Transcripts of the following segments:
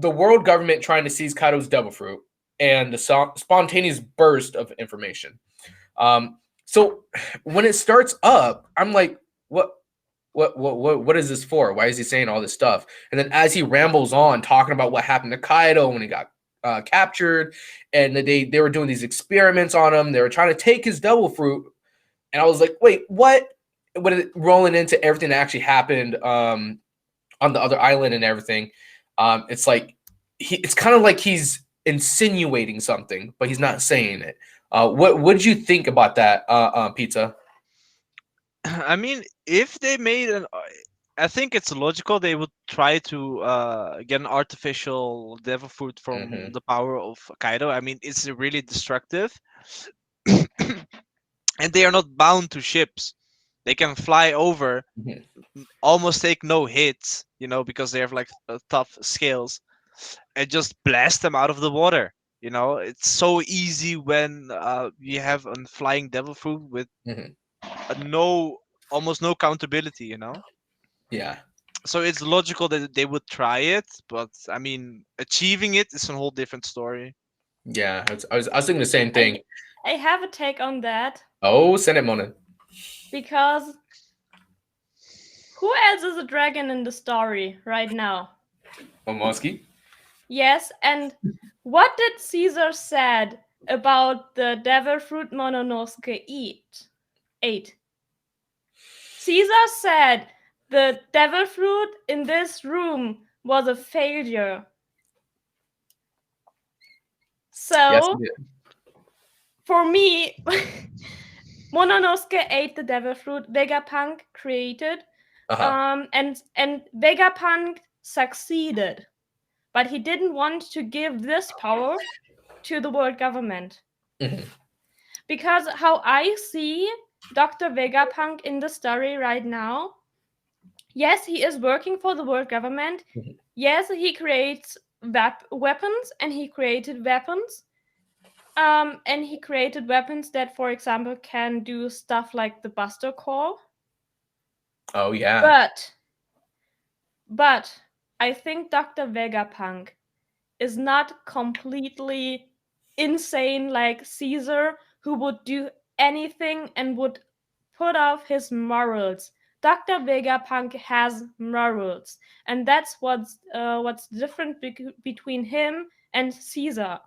the world government trying to seize Kaido's devil fruit and the spontaneous burst of information. So when it starts up, I'm like, what is this for? Why is he saying all this stuff? And then as he rambles on, talking about what happened to Kaido when he got captured, and they were doing these experiments on him. They were trying to take his devil fruit, and I was like, wait, what? But it rolling into everything that actually happened on the other island and everything. It's like it's kind of like he's insinuating something, but he's not saying it. What did you think about that, Pizza? I mean, if they made I think it's logical they would try to get an artificial devil fruit from the power of Kaido. I mean, it's really destructive, and they are not bound to ships. They can fly over, almost take no hits, because they have like tough scales, and just blast them out of the water. It's so easy when you have a flying devil fruit with almost no countability. Yeah. So it's logical that they would try it, but I mean, achieving it is a whole different story. Yeah, I was thinking the same thing. I have a take on that. Oh, send it, Mona. Because who else is a dragon in the story right now? Momonosuke? Yes, and what did Caesar said about the devil fruit Momonosuke ate? Caesar said the devil fruit in this room was a failure. So, Yes, he did. for me, Momonosuke ate the devil fruit Vegapunk created, and Vegapunk succeeded, but he didn't want to give this power to the world government. Because how I see Dr. Vegapunk in the story right now, yes, he is working for the world government. Yes, he creates weapons, and he created weapons. And he created weapons that, for example, can do stuff like the Buster Call. Oh, yeah. But I think Dr. Vegapunk is not completely insane like Caesar, who would do anything and would put off his morals. Dr. Vegapunk has morals, and that's what's different between him and Caesar.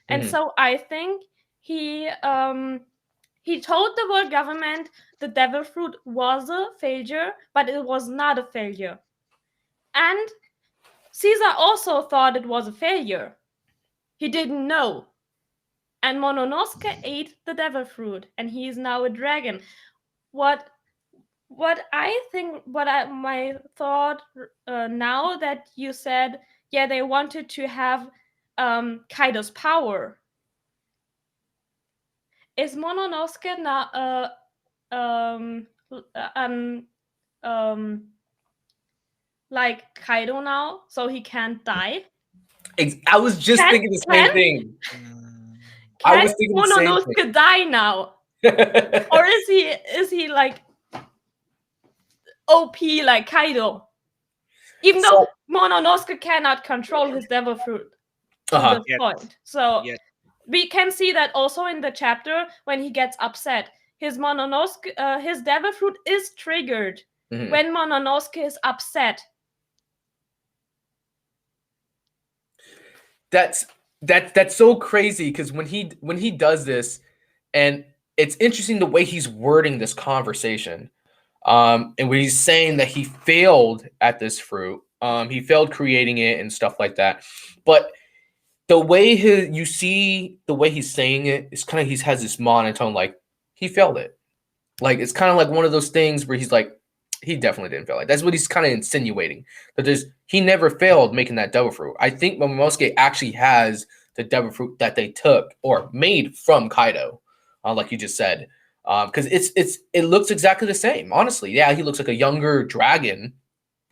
And so I think he told the world government the devil fruit was a failure, but it was not a failure. And Caesar also thought it was a failure. He didn't know. And Momonosuke ate the devil fruit, and he is now a dragon. What I think, my thought now that you said, yeah, they wanted to have Kaido's power. Is Momonosuke now like Kaido now, so he can't die? I was just thinking the same thing. I was thinking the same thing. Momonosuke die now? Or is he like OP like Kaido? Even though Momonosuke cannot control his devil fruit to this point. So we can see that also in the chapter when he gets upset. His Momonosuke, his devil fruit is triggered when Momonosuke is upset. That's so crazy, because when he does this, and it's interesting the way he's wording this conversation, and when he's saying that he failed at this fruit, he failed creating it and stuff like that, but the way you see the way he's saying it is kind of, he has this monotone, like he failed it, like it's kind of like one of those things where he's like, he definitely didn't fail. Like that's what he's kind of insinuating, that he never failed making that devil fruit. I think Momonosuke actually has the devil fruit that they took or made from Kaido, like you just said, because it looks exactly the same. Honestly, yeah, he looks like a younger dragon.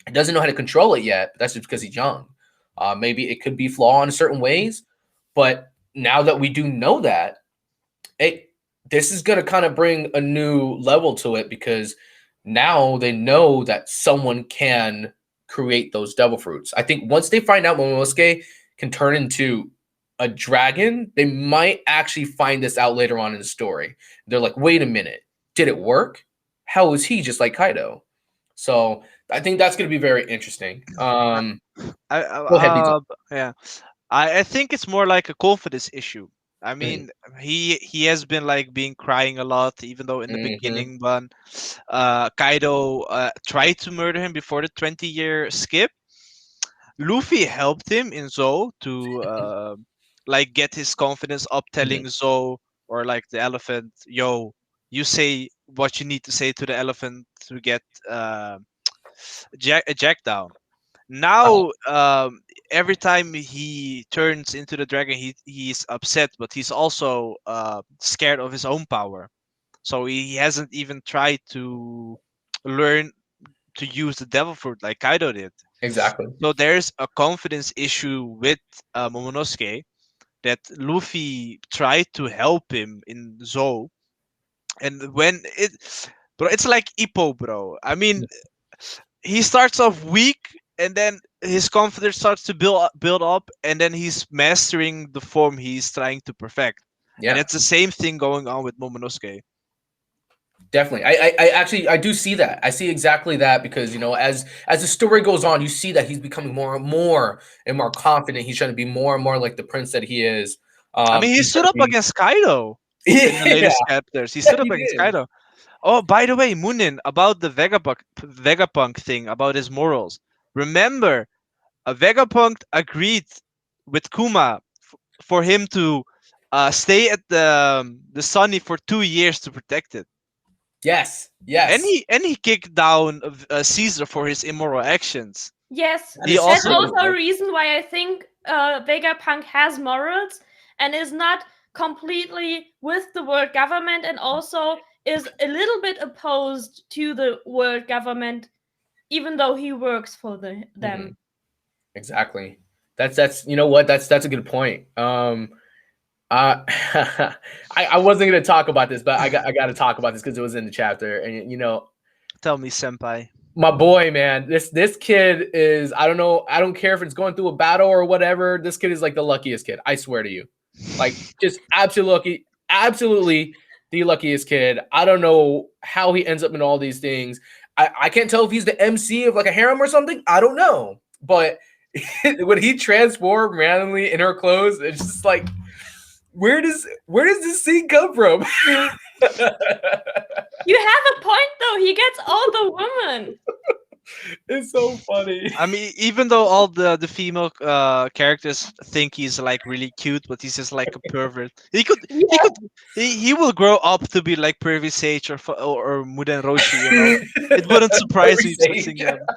He doesn't know how to control it yet. But that's just because he's young. Maybe it could be flawed in certain ways, but now that we do know that, this is going to kind of bring a new level to it, because now they know that someone can create those devil fruits. I think once they find out Momonosuke can turn into a dragon, they might actually find this out later on in the story. They're like, wait a minute, did it work? How is he just like Kaido? So I think that's going to be very interesting. Go ahead, Pizza. Yeah, I think it's more like a confidence issue. I Mhm. mean, he has been like being crying a lot, even though in the Mhm. beginning when Kaido tried to murder him before the 20-year skip, Luffy helped him in Zou to like get his confidence up, telling Zou or like the elephant, "Yo, you say what you need to say to the elephant to get Jack down." Now, every time he turns into the dragon, he's upset, but he's also scared of his own power. So he hasn't even tried to learn to use the devil fruit like Kaido did. Exactly. So there's a confidence issue with Momonosuke that Luffy tried to help him in Zou, and when bro, it's like Ippo, bro. I mean, he starts off weak, and then his confidence starts to build up, and then he's mastering the form he's trying to perfect. And Yeah, it's the same thing going on with Momonosuke. definitely. I actually I do see that. I see exactly that because as the story goes on, you see that he's becoming more and more confident. He's trying to be more and more like the prince that he is. I mean, he He's stood trying to up be against Kaido in the yeah, latest chapters. He yeah, stood up he against did. Kaido. Oh, by the way, Munin, about the Vegapunk thing, about his morals. Remember, a Vegapunk agreed with Kuma for him to stay at the Sunny for 2 years to protect it. Yes, And yes, he kicked down Caesar for his immoral actions. Yes, that He is that's also true. also a reason why I think Vegapunk has morals and is not completely with the world government, and also is a little bit opposed to the world government, even though he works for Mhm. them. Exactly. That's you know what that's a good point. I wasn't gonna talk about this, but I got to talk about this because it was in the chapter, and tell me, senpai. my boy, man, this kid is I don't know, I don't care if it's going through a battle or whatever. This kid is like the luckiest kid. I swear to you, like just absolutely the luckiest kid. I don't know how he ends up in all these things. I can't tell if he's the MC of like a harem or something. I don't know, but when he transformed randomly in her clothes, it's just like where does this scene come from? You have a point though. He gets all the women. It's so funny. I mean, even though all the female characters think he's like really cute, but he's just like a pervert. Yeah. He will grow up to be like Pervy Sage or Muden Roshi. It wouldn't surprise me if something happens.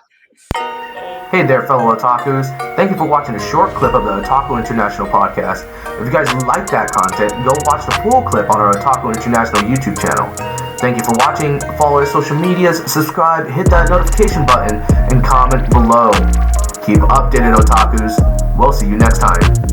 Hey there, fellow otakus. Thank you for watching a short clip of the Otaku International podcast. If you guys like that content, go watch the full clip on our Otaku International YouTube channel. Thank you for watching. Follow our social medias, subscribe, hit that notification button, and comment below. Keep updated, otakus. We'll see you next time.